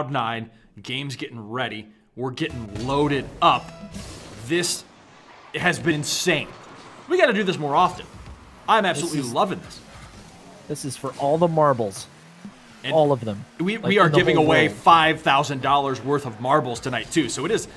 Cloud9, game's getting ready. We're getting loaded up. This has been insane. We got to do this more often. I'm absolutely loving this. This is for all the marbles. And all of them. We are giving away $5,000 worth of marbles tonight, too. So it is,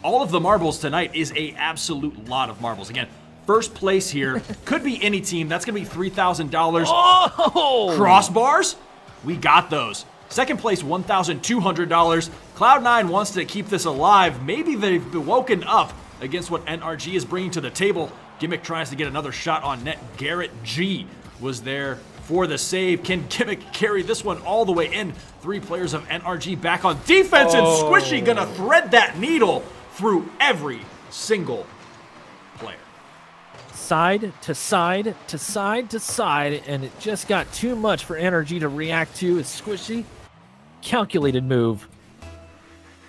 all of the marbles tonight is a absolute lot of marbles. Again, first place here could be any team. That's going to be $3,000. Oh! Crossbars? We got those. Second place, $1,200. Cloud9 wants to keep this alive. Maybe they've been woken up against what NRG is bringing to the table. Gimmick tries to get another shot on net. Garrett G was there for the save. Can Gimmick carry this one all the way in? 3 players of NRG back on defense, and Squishy gonna thread that needle through every single player. Side to side to side to side, and it just got too much for NRG to react to. It's Squishy. Calculated move.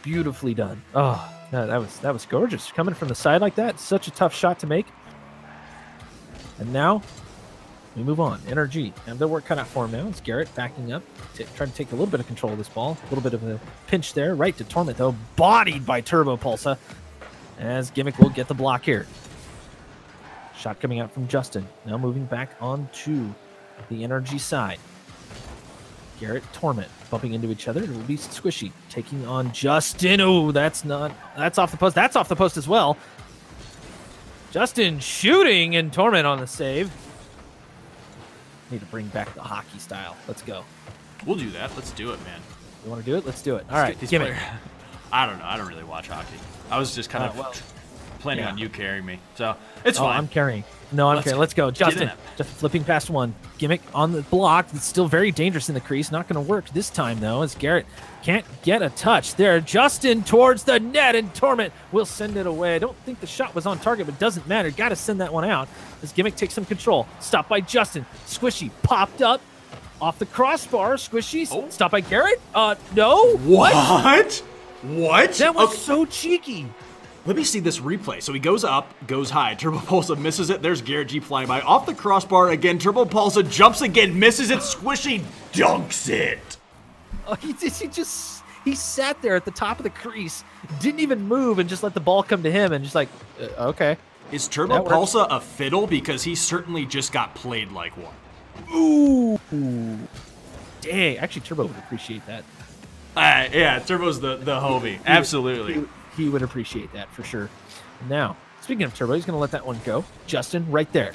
Beautifully done. Oh, that was gorgeous. Coming from the side like that, such a tough shot to make. And now we move on. NRG have their work cut out for him now. It's Garrett backing up, trying to take a little bit of control of this ball. A little bit of a pinch there, right to Torment though, bodied by Turbo Pulsa, as Gimmick will get the block here. Shot coming out from Justin. Now moving back onto the NRG side. Garrett, Torment bumping into each other. It will be Squishy taking on Justin. Oh, that's off the post. That's off the post as well. Justin shooting and Torment on the save. Need to bring back the hockey style. Let's go. We'll do that. Let's do it, man. You want to do it? Let's do it. All right, give it. I don't know. I don't really watch hockey. I was just kind of planning on you carrying me. So it's fine. I'm carrying. No, I'm carrying. Let's go. Justin, just flipping past one. Gimmick on the block. It's still very dangerous in the crease. Not going to work this time, though, as Garrett can't get a touch there. Justin towards the net, and Torment will send it away. I don't think the shot was on target, but it doesn't matter. Got to send that one out as Gimmick takes some control. Stopped by Justin. Squishy popped up off the crossbar. Squishy stopped by Garrett. No. What? That was so cheeky. Let me see this replay. So he goes up, goes high. Turbo Pulsa misses it. There's Garrett G flying by. Off the crossbar again. Turbo Pulsa jumps again, misses it. Squishy dunks it. Oh, he sat there at the top of the crease, didn't even move, and just let the ball come to him, and just like, okay. Is Turbo Pulsa a fiddle? Because he certainly just got played like one. Ooh. Dang. Actually, Turbo would appreciate that. Yeah, Turbo's the homie. Absolutely. He would appreciate that for sure. Now, speaking of Turbo, he's going to let that one go. Justin right there.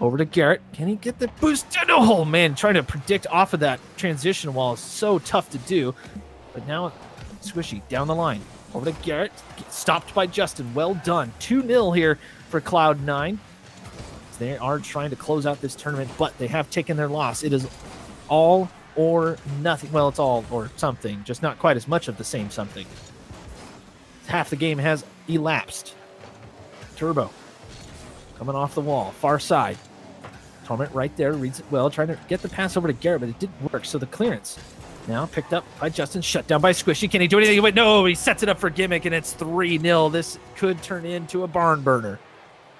Over to Garrett. Can he get the boost? Oh, man, trying to predict off of that transition wall is so tough to do. But now, Squishy down the line. Over to Garrett. Stopped by Justin. Well done. 2-0 here for Cloud9. They are trying to close out this tournament, but they have taken their loss. It is all or nothing. Well, it's all or something, just not quite as much of the same something. Half the game has elapsed. Turbo coming off the wall, far side. Torment right there, reads it well, trying to get the pass over to Garrett, but it didn't work. So the clearance now picked up by Justin, shut down by Squishy. Can he do anything? But no, he sets it up for Gimmick, and it's 3-0. This could turn into a barn burner.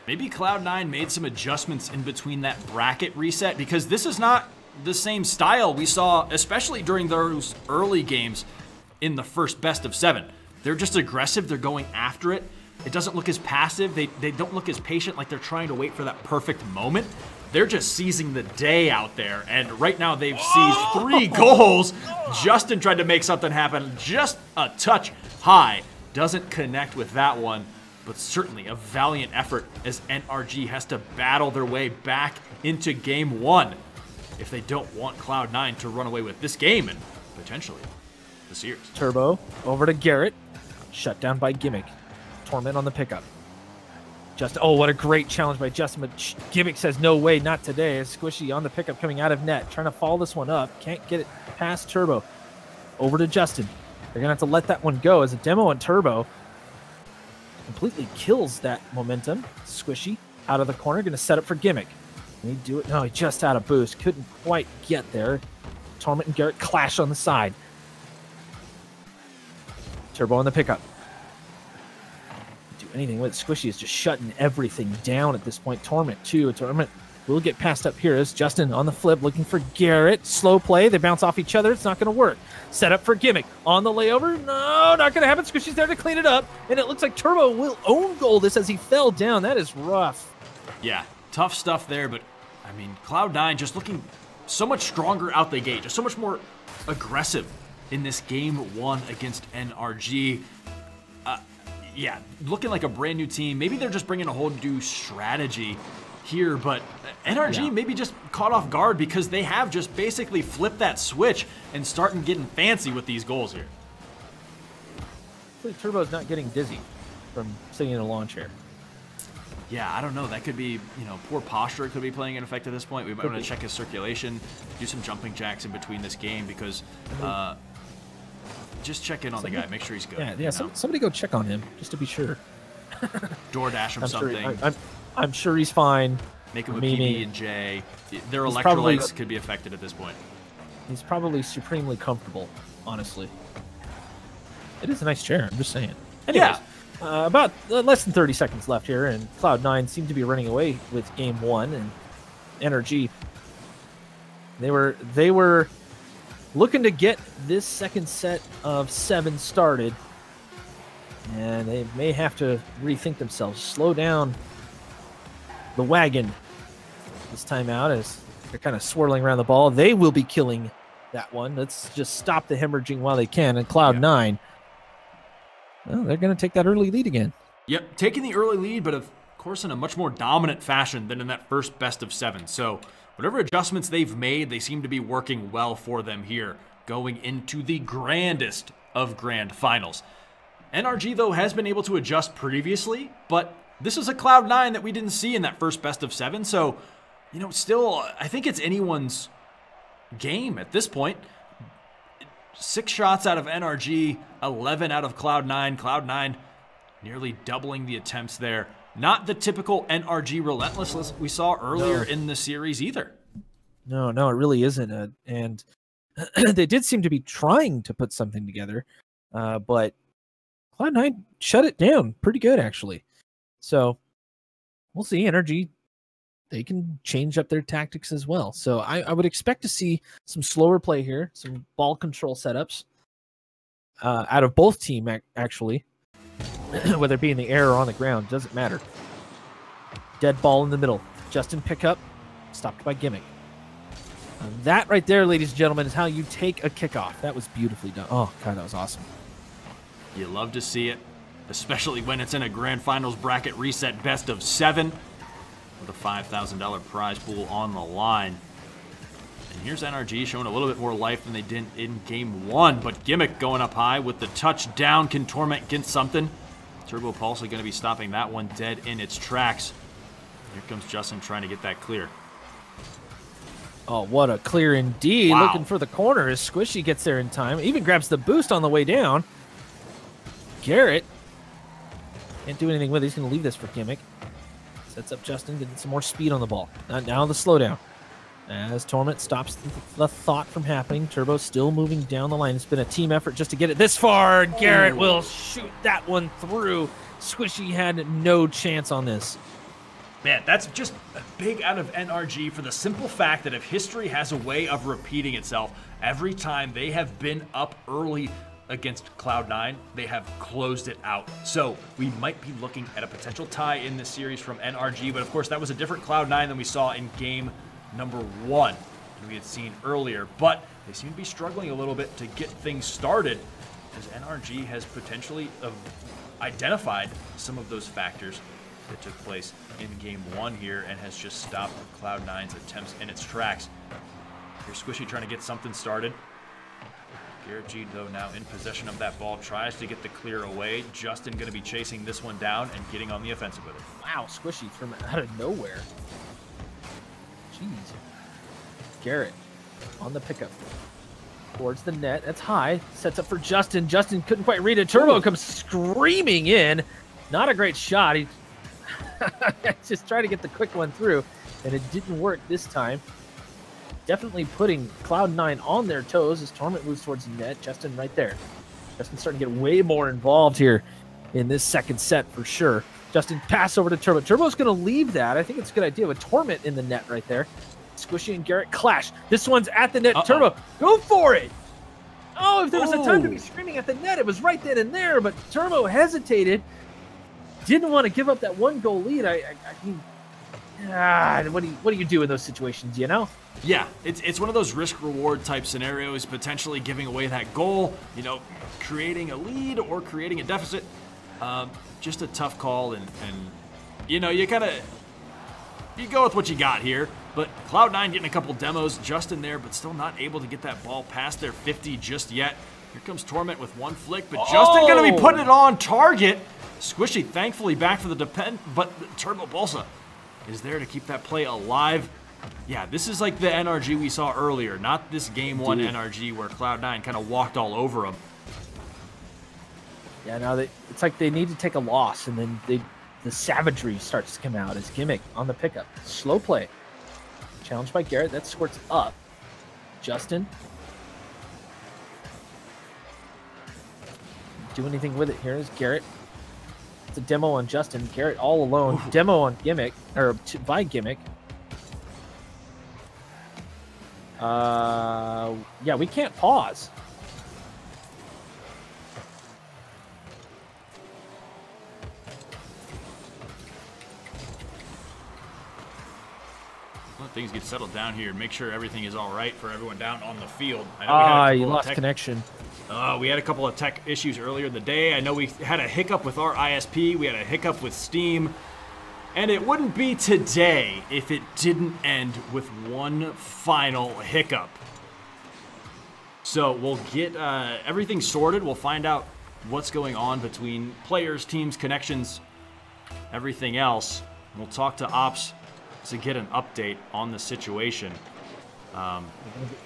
Maybe Cloud9 made some adjustments in between that bracket reset, because this is not the same style we saw, especially during those early games in the first best of 7. They're just aggressive. They're going after it. It doesn't look as passive. They don't look as patient, like they're trying to wait for that perfect moment. They're just seizing the day out there. And right now they've seized 3 goals. Justin tried to make something happen just a touch high. Doesn't connect with that one, but certainly a valiant effort as NRG has to battle their way back into game 1 if they don't want Cloud9 to run away with this game and potentially the series. Turbo over to Garrett. Shut down by Gimmick. Torment on the pickup. Oh, what a great challenge by Justin, but Gimmick says no way, not today. Squishy on the pickup coming out of net, trying to follow this one up. Can't get it past Turbo. Over to Justin. They're going to have to let that one go as a demo on Turbo completely kills that momentum. Squishy out of the corner, going to set up for Gimmick. Can he do it? No, he just out of boost. Couldn't quite get there. Torment and Garrett clash on the side. Turbo on the pickup. Do anything with it. Squishy is just shutting everything down at this point. Torment too. Torment will get passed up here as Justin on the flip looking for Garrett. Slow play. They bounce off each other. It's not going to work. Set up for Gimmick. On the layover. No, not going to happen. Squishy's there to clean it up. And it looks like Turbo will own goal this as he fell down. That is rough. Yeah, tough stuff there. But, I mean, Cloud9 just looking so much stronger out the gate. Just so much more aggressive in this game 1 against NRG. Yeah, looking like a brand new team. Maybe they're just bringing a whole new strategy here, but NRG maybe just caught off guard because they have just basically flipped that switch and starting getting fancy with these goals here. Hopefully Turbo's not getting dizzy from sitting in a lawn chair. Yeah, I don't know. That could be, poor posture could be playing an effect at this point. We might want to check his circulation, do some jumping jacks in between this game because just check in on the guy, make sure he's good. Yeah. Somebody go check on him just to be sure. DoorDash him something. I'm sure he's fine. Make him a PB&J. Their electrolytes could be affected at this point. He's probably supremely comfortable, honestly. It is a nice chair, I'm just saying. Anyways, about less than 30 seconds left here, and Cloud9 seemed to be running away with game 1, and NRG, they were looking to get this second set of 7 started, and they may have to rethink themselves. Slow down the wagon this time out as they're kind of swirling around the ball. They will be killing that one. Let's just stop the hemorrhaging while they can. And Cloud9, well, they're going to take that early lead again. Yep, taking the early lead, but of course in a much more dominant fashion than in that first best of 7. So whatever adjustments they've made, they seem to be working well for them here, going into the grandest of grand finals. NRG, though, has been able to adjust previously, but this is a Cloud9 that we didn't see in that first best of 7, so, still, I think it's anyone's game at this point. 6 shots out of NRG, 11 out of Cloud9. Cloud9 nearly doubling the attempts there. Not the typical NRG relentless we saw earlier in the series either. No, it really isn't. And they did seem to be trying to put something together, but Cloud9 shut it down pretty good, actually. So we'll see. NRG, they can change up their tactics as well. So I would expect to see some slower play here, some ball control setups out of both teams, actually. Whether it be in the air or on the ground, doesn't matter. Dead ball in the middle. Justin pickup, stopped by Gimmick. That right there, ladies and gentlemen, is how you take a kickoff. That was beautifully done. Oh, God, that was awesome. You love to see it, especially when it's in a grand finals bracket reset best of 7 with a $5,000 prize pool on the line. And here's NRG showing a little bit more life than they did in game 1, but Gimmick going up high with the touchdown. Can Torment get something? Turbo Pulse going to be stopping that one dead in its tracks. Here comes Justin trying to get that clear. Oh, what a clear indeed. Wow. Looking for the corner as Squishy gets there in time. Even grabs the boost on the way down. Garrett can't do anything with it. He's going to leave this for Gimmick. Sets up Justin, getting some more speed on the ball. Now the slowdown. As Torment stops the thought from happening. Turbo still moving down the line. It's been a team effort just to get it this far. Garrett will shoot that one through. Squishy had no chance on this. Man, that's just big out of NRG for the simple fact that if history has a way of repeating itself, every time they have been up early against Cloud9, they have closed it out. So we might be looking at a potential tie in this series from NRG, but of course that was a different Cloud9 than we saw in game number 1 that we had seen earlier. But they seem to be struggling a little bit to get things started as NRG has potentially identified some of those factors that took place in game 1 here and has just stopped Cloud9's attempts in its tracks. Here's Squishy trying to get something started. Garrett G, though, now in possession of that ball, tries to get the clear away. Justin going to be chasing this one down and getting on the offensive with it. Wow, Squishy from out of nowhere. Jeez. Garrett on the pickup. Towards the net. That's high. Sets up for Justin. Justin couldn't quite read it. Turbo comes screaming in. Not a great shot. He just tried to get the quick one through, and it didn't work this time. Definitely putting Cloud9 on their toes as Torment moves towards the net. Justin right there. Justin's starting to get way more involved here in this second set for sure. Justin, pass over to Turbo. Turbo's going to leave that. I think it's a good idea with Torment in the net right there. Squishy and Garrett clash. This one's at the net. Turbo, go for it. Oh, if there was a time to be screaming at the net, it was right then and there, but Turbo hesitated. Didn't want to give up that 1-goal lead. I mean, what do you do in those situations, you know? Yeah, it's one of those risk-reward type scenarios, potentially giving away that goal, you know, creating a lead or creating a deficit. Just a tough call, and you know, you go with what you got here. But Cloud9 getting a couple demos just in there, but still not able to get that ball past their 50 just yet. Here comes Torment with one flick, but Justin going to be putting it on target. Squishy thankfully back for the depend, but Turbo Bolsa is there to keep that play alive. Yeah, this is like the NRG we saw earlier, not this game one NRG where Cloud9 kind of walked all over them. Yeah, now it's like they need to take a loss, and then the savagery starts to come out as Gimmick on the pickup. Slow play. Challenged by Garrett. That squirts up. Justin. Do anything with it here is Garrett. It's a demo on Justin. Garrett all alone. Ooh. Demo on Gimmick, or by Gimmick. Yeah, we can't pause. Let things get settled down here and make sure everything is all right for everyone down on the field. I know you lost connection. We had a couple of tech issues earlier in the day. I know we had a hiccup with our ISP. We had a hiccup with Steam. And it wouldn't be today if it didn't end with one final hiccup. So we'll get everything sorted. We'll find out what's going on between players, teams, connections, everything else. We'll talk to Ops to get an update on the situation.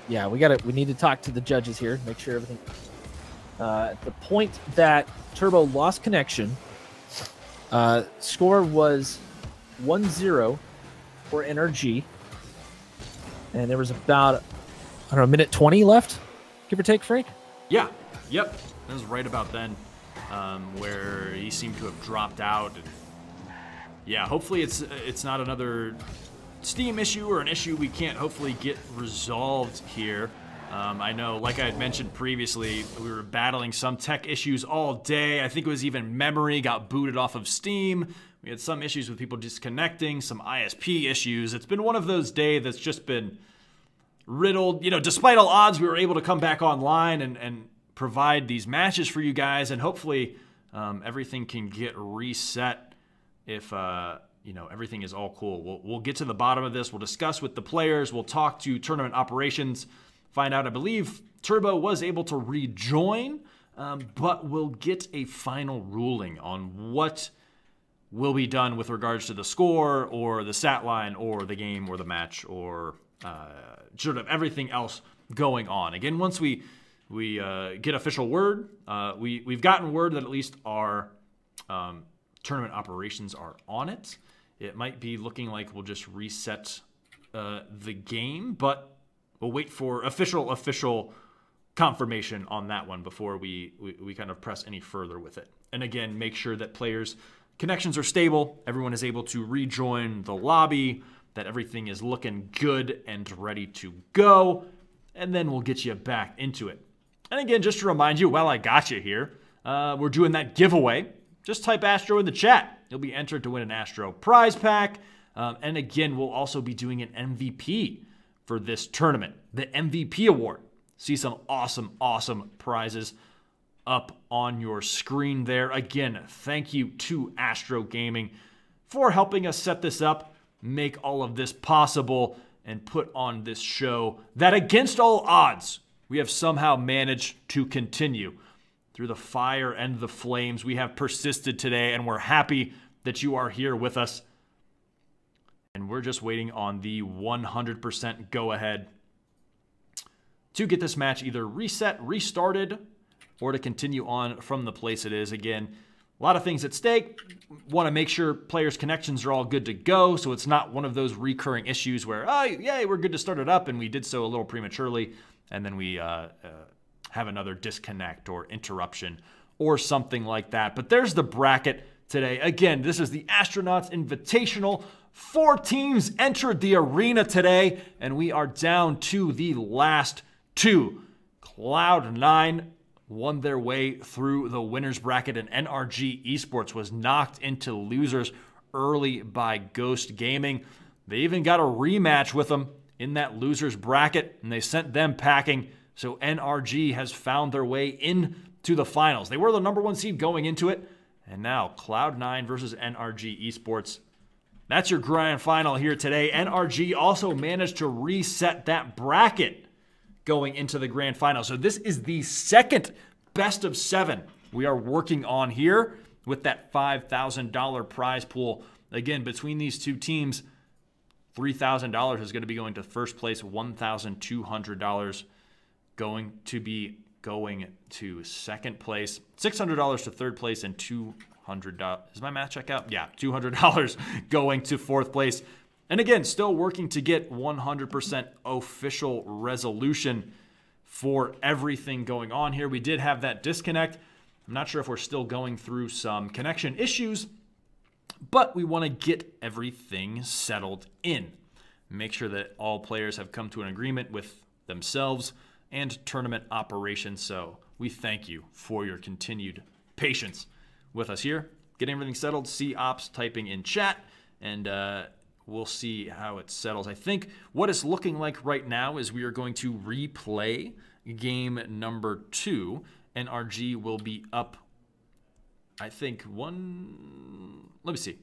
Yeah, we need to talk to the judges here, make sure everything. At the point that Turbo lost connection, score was 1-0 for NRG, and there was about, I don't know, a minute 20 left, give or take, Frank? Yeah, yep, that was right about then, where he seemed to have dropped out. And yeah, hopefully it's not another Steam issue or an issue we can't hopefully get resolved here. I know, like I had mentioned previously, we were battling some tech issues all day. I think it was even memory got booted off of Steam. We had some issues with people disconnecting, some ISP issues. It's been one of those days that's just been riddled. You know, despite all odds, we were able to come back online and provide these matches for you guys, and hopefully everything can get reset if you know, everything is all cool. We'll get to the bottom of this. We'll discuss with the players. We'll talk to tournament operations, find out. I believe Turbo was able to rejoin, but we'll get a final ruling on what will be done with regards to the score or the stat line or the game or the match or sort of everything else going on. Again, once we get official word, we've gotten word that at least our tournament operations are on it. It might be looking like we'll just reset the game, but we'll wait for official confirmation on that one before we kind of press any further with it. And again, make sure that players' connections are stable, everyone is able to rejoin the lobby, that everything is looking good and ready to go, and then we'll get you back into it. And again, just to remind you, while I got you here, we're doing that giveaway. Just type ASTRO in the chat. You'll be entered to win an ASTRO prize pack. And again, we'll also be doing an MVP for this tournament, the MVP award. See some awesome prizes up on your screen there. Again, thank you to ASTRO Gaming for helping us set this up, make all of this possible, and put on this show that against all odds, we have somehow managed to continue. Through the fire and the flames, we have persisted today, and we're happy that you are here with us. And we're just waiting on the 100% go-ahead to get this match either reset, restarted, or to continue on from the place it is. Again, a lot of things at stake. Want to make sure players' connections are all good to go, so it's not one of those recurring issues where, oh, yay, we're good to start it up, and we did so a little prematurely, and then we have another disconnect or interruption or something like that. But there's the bracket today. Again, this is the Astronauts Invitational. 4 teams entered the arena today, and we are down to the last 2. Cloud9 won their way through the winners bracket, and NRG Esports was knocked into losers early by Ghost Gaming. They even got a rematch with them in that losers bracket, and they sent them packing. So NRG has found their way into the finals. They were the #1 seed going into it, and now Cloud9 versus NRG Esports. That's your grand final here today. NRG also managed to reset that bracket going into the grand final. So this is the second best of 7 we are working on here with that $5,000 prize pool. Again, between these two teams, $3,000 is going to be going to first place, $1,200 going to be going to second place, $600 to third place, and $200. Is my math check out? Yeah, $200 going to fourth place. And again, still working to get 100% official resolution for everything going on here. We did have that disconnect. I'm not sure if we're still going through some connection issues, but we want to get everything settled in. Make sure that all players have come to an agreement with themselves and tournament operations. So we thank you for your continued patience with us here. Getting everything settled, see ops typing in chat, and we'll see how it settles. I think what it's looking like right now is we are going to replay game number 2. NRG will be up, I think, let me see.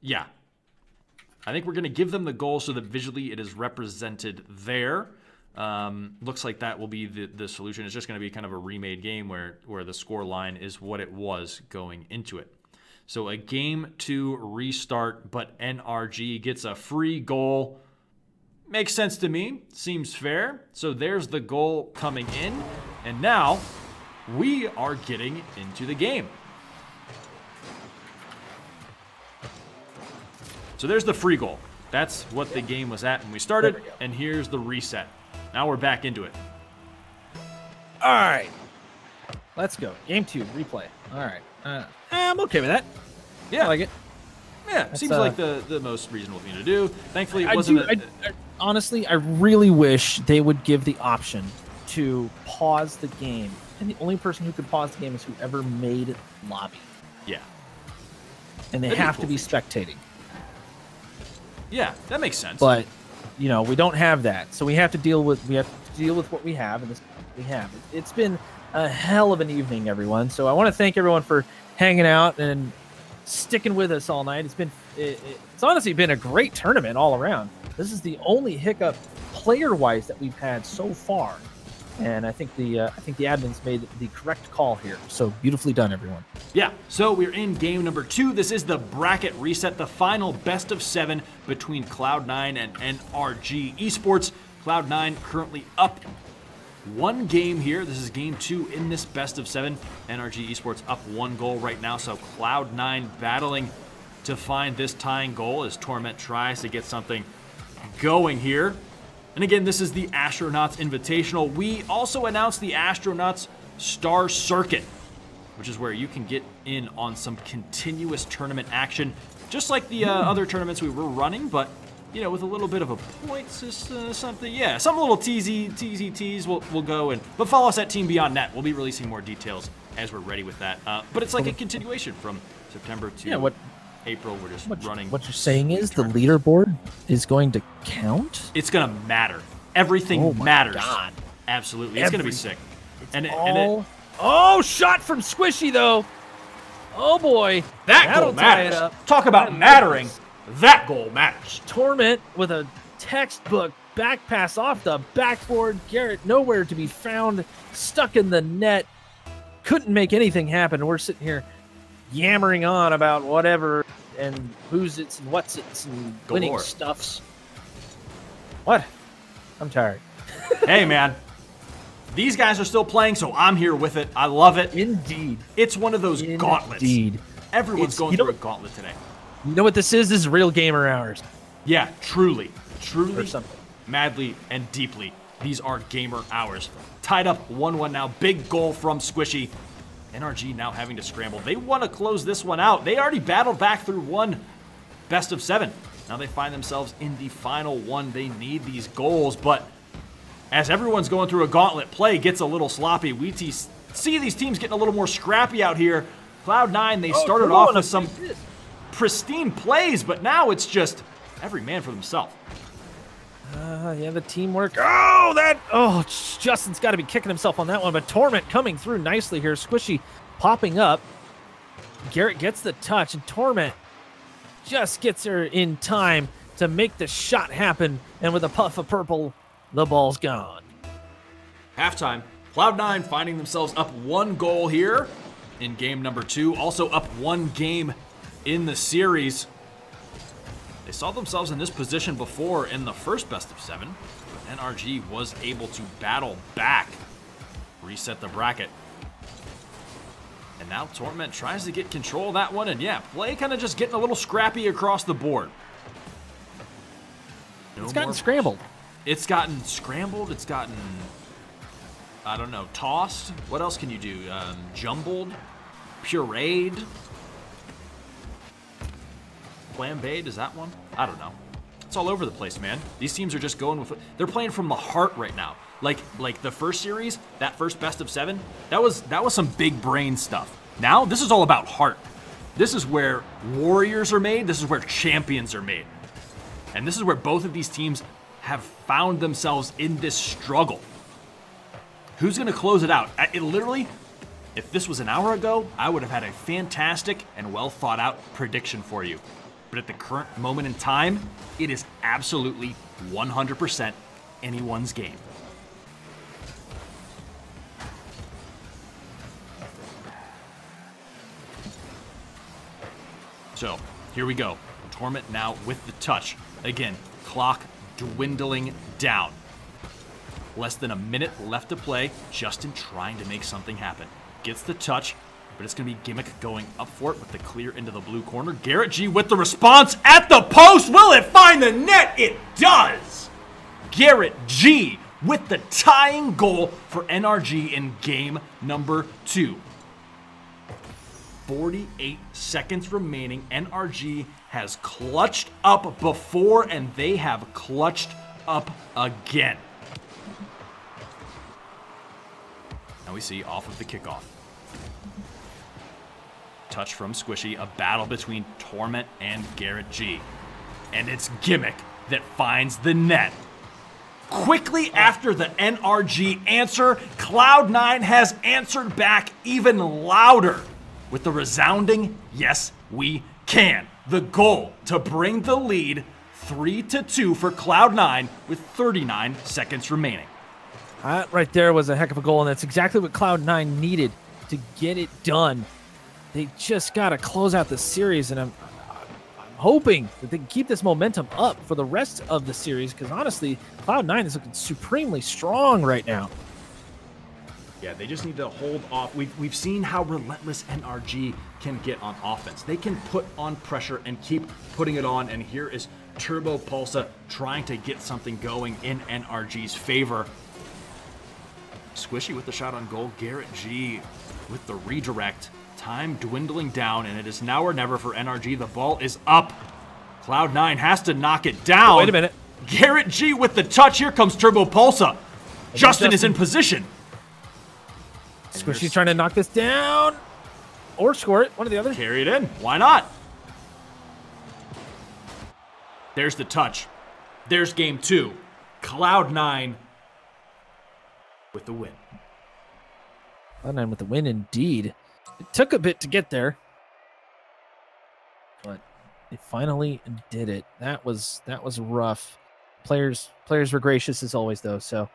Yeah. I think we're going to give them the goal so that visually it is represented there. Looks like that will be the solution. It's just going to be kind of a remade game where the score line is what it was going into it. So a game 2 restart, but NRG gets a free goal. Makes sense to me. Seems fair. So there's the goal coming in. And now we are getting into the game. So there's the free goal. That's what the game was at when we started. And here's the reset. Now we're back into it. All right. Let's go. Game 2, replay. All right. I'm okay with that. Yeah. I like it. Yeah, seems like the most reasonable thing to do. Thankfully, it wasn't. Honestly, I really wish they would give the option to pause the game. And the only person who could pause the game is whoever made lobby. Yeah. And they have to be spectating. Yeah, that makes sense. But, you know, we don't have that. So we have to deal with what we have, and this we have. It's been a hell of an evening, everyone. So I want to thank everyone for hanging out and sticking with us all night. It's honestly been a great tournament all around. This is the only hiccup player-wise that we've had so far. And I think the admins made the correct call here. So beautifully done, everyone. Yeah, so we're in game number 2. This is the bracket reset, the final best of 7 between Cloud9 and NRG Esports. Cloud9 currently up 1 game here. This is game 2 in this best of 7. NRG Esports up 1 goal right now. So Cloud9 battling to find this tying goal as Torment tries to get something going here. And again, this is the Astronauts Invitational. We also announced the Astronauts Star Circuit, which is where you can get in on some continuous tournament action, just like the other tournaments we were running, but, you know, with a little bit of a point system, something. Yeah, some little TZTs we'll go in. But follow us at Team Beyond Net. We'll be releasing more details as we're ready with that. But it's like a continuation from September to April. We're just running. What you're saying is the leaderboard is going to count? It's going to matter. Everything matters. God. Absolutely. It's going to be sick. Oh, shot from Squishy, though. Oh, boy. That goal matters. Talk about mattering. That goal matters. Torment with a textbook back pass off the backboard. Garrett nowhere to be found. Stuck in the net. Couldn't make anything happen. We're sitting here yammering on about whatever and who's it's and what's it's and winning stuffs. What? I'm tired. Hey, man. These guys are still playing, so I'm here with it. I love it. Indeed. It's one of those gauntlets. Indeed. Everyone's going through a gauntlet today. You know what this is? This is real gamer hours. Yeah, truly. Truly, or something. Madly, and deeply. These are gamer hours. Tied up 1-1 now. Big goal from Squishy. NRG now having to scramble. They want to close this one out. They already battled back through one best of 7. Now they find themselves in the final one. They need these goals, but as everyone's going through a gauntlet, play gets a little sloppy. We see these teams getting a little more scrappy out here. Cloud9, they started off with some pristine plays, but now it's just every man for themselves. Yeah, the teamwork. Justin's got to be kicking himself on that one, but Torment coming through nicely here. Squishy popping up. Garrett gets the touch, and Torment just gets her in time to make the shot happen, and with a puff of purple, the ball's gone. Halftime, Cloud9 finding themselves up 1 goal here in game number 2, also up 1 game in the series. They saw themselves in this position before in the first best of 7, but NRG was able to battle back, reset the bracket. And now Torment tries to get control of that one, and yeah, play kind of just getting a little scrappy across the board. It's gotten scrambled. It's gotten scrambled, it's gotten, I don't know, tossed. What else can you do? Jumbled, pureed. Flambéed, is that one? I don't know. It's all over the place, man. These teams are just going with, they're playing from the heart right now. Like the first series, that first best of 7, that was some big brain stuff. Now, this is all about heart. This is where warriors are made. This is where champions are made. And this is where both of these teams have found themselves in this struggle. Who's going to close it out? It literally, if this was an hour ago, I would have had a fantastic and well thought out prediction for you. But at the current moment in time, it is absolutely 100% anyone's game. So, here we go. Torment now with the touch. Again, clock dwindling down. Less than a minute left to play. Justin trying to make something happen. Gets the touch, but it's going to be Gimmick going up for it with the clear into the blue corner. Garrett G with the response at the post. Will it find the net? It does! Garrett G with the tying goal for NRG in game number 2. 48 seconds remaining. NRG has clutched up before, and they have clutched up again. Now we see off of the kickoff. Touch from Squishy, a battle between Torment and Garrett G. And it's Gimmick that finds the net. Quickly after the NRG answer, Cloud9 has answered back even louder with the resounding, yes, we can. The goal to bring the lead 3-2 for Cloud9 with 39 seconds remaining. That right there was a heck of a goal, and that's exactly what Cloud9 needed to get it done. They just got to close out the series, and I'm hoping that they can keep this momentum up for the rest of the series, because honestly, Cloud9 is looking supremely strong right now. Yeah, they just need to hold off. We've seen how relentless NRG can get on offense. They can put on pressure and keep putting it on, and here is Turbo Pulsa trying to get something going in NRG's favor. Squishy with the shot on goal. Garrett G with the redirect. Time dwindling down, and it is now or never for NRG. The ball is up. Cloud9 has to knock it down. Wait a minute. Garrett G with the touch. Here comes Turbo Pulsa. Justin is in position. Squishy's trying to knock this down. Or score it. One or the other. Carry it in. Why not? There's the touch. There's game 2. Cloud9 with the win. Cloud9 with the win indeed. It took a bit to get there, but they finally did it. That was rough. Players were gracious as always, though. So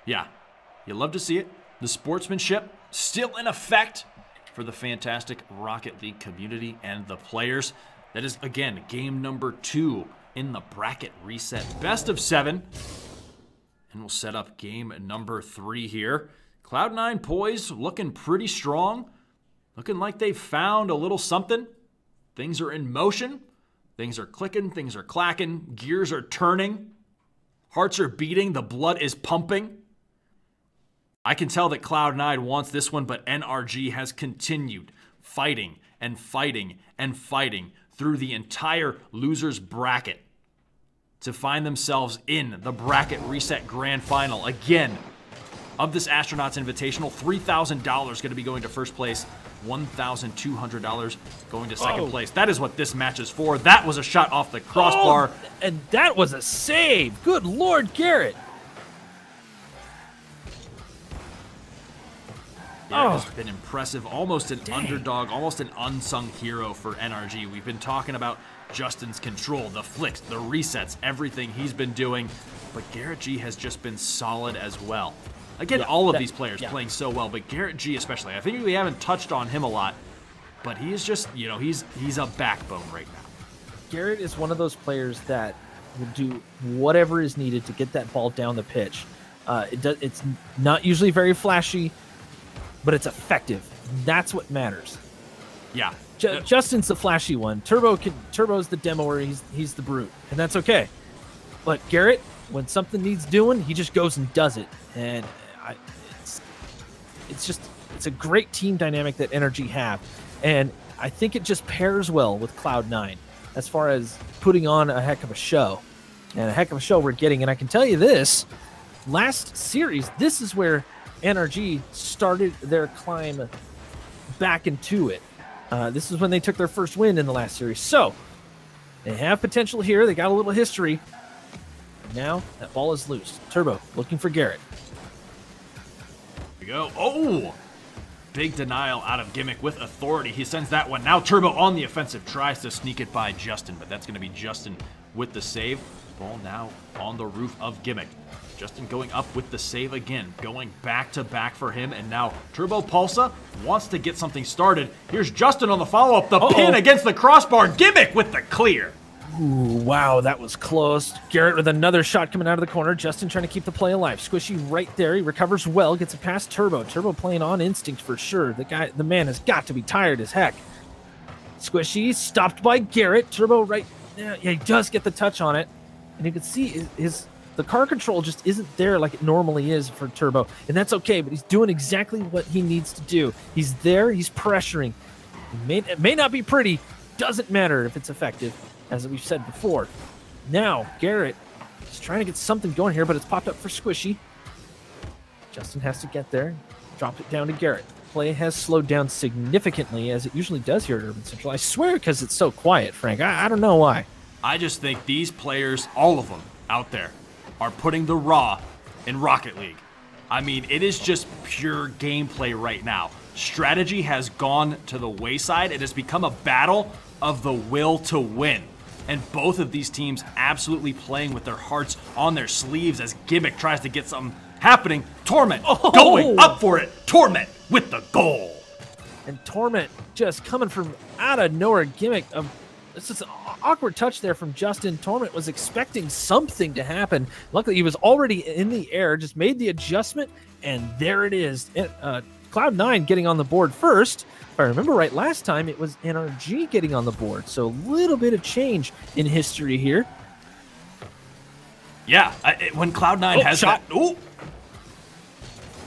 yeah, you love to see it. The sportsmanship still in effect for the fantastic Rocket League community and the players. That is, again, game number 2 in the bracket reset. Best of 7. And we'll set up game number 3 here. Cloud9 poised, looking pretty strong. Looking like they've found a little something. Things are in motion. Things are clicking. Things are clacking. Gears are turning. Hearts are beating. The blood is pumping. I can tell that Cloud9 wants this one, but NRG has continued fighting and fighting and fighting through the entire loser's bracket to find themselves in the bracket reset grand final again of this Astronauts Invitational. $3,000 going to be going to first place, $1,200 going to second place. That is what this match is for. That was a shot off the crossbar. Oh, and that was a save. Good Lord, Garrett. Garrett has been impressive, almost an underdog, almost an unsung hero for NRG. We've been talking about Justin's control, the flicks, the resets, everything he's been doing, but Garrett G has just been solid as well. Again, all of these players playing so well, but Garrett G especially. I think we haven't touched on him a lot, but he is just, you know, he's a backbone right now. Garrett is one of those players that will do whatever is needed to get that ball down the pitch. It's not usually very flashy, but it's effective. That's what matters. Yeah. Justin's the flashy one. Turbo's the demoer. He's the brute, and that's okay. But Garrett, when something needs doing, he just goes and does it. And it's a great team dynamic that NRG have, and I think it just pairs well with Cloud9 as far as putting on a heck of a show, and a heck of a show we're getting. And I can tell you this: last series, this is where NRG started their climb back into it. This is when they took their first win in the last series. So they have potential here. They got a little history. Now that ball is loose. Turbo looking for Garrett. Here we go. Oh! Big denial out of Gimmick with authority. He sends that one. Now Turbo on the offensive. Tries to sneak it by Justin, but that's going to be Justin with the save. Ball now on the roof of Gimmick. Justin going up with the save again, going back to back for him, and now Turbo Pulsa wants to get something started. Here's Justin on the follow-up, the pin against the crossbar, Gimmick with the clear. Ooh, wow, that was close. Garrett with another shot coming out of the corner. Justin trying to keep the play alive. Squishy right there. He recovers well, gets it past Turbo. Turbo playing on instinct for sure. The man has got to be tired as heck. Squishy stopped by Garrett. Turbo right, yeah, he does get the touch on it, and you can see the car control just isn't there like it normally is for Turbo, and that's okay, but he's doing exactly what he needs to do. He's there, he's pressuring. It may not be pretty, doesn't matter if it's effective, as we've said before. Now, Garrett is trying to get something going here, but it's popped up for Squishy. Justin has to get there, drop it down to Garrett. Play has slowed down significantly, as it usually does here at Urban Central. I swear, because it's so quiet, Frank. I don't know why. I just think these players, all of them out there, are putting the raw in Rocket League. I mean, it is just pure gameplay right now. Strategy has gone to the wayside. It has become a battle of the will to win. And both of these teams absolutely playing with their hearts on their sleeves as Gimmick tries to get something happening. Torment going up for it. Torment with the goal. And Torment just coming from out of nowhere. Gimmick, it's just an awkward touch there from Justin. Torment was expecting something to happen. Luckily, he was already in the air, just made the adjustment, and there it is. Cloud9 getting on the board first. If I remember right, last time it was NRG getting on the board, so a little bit of change in history here. Yeah, when Cloud9 has shot. that... Ooh.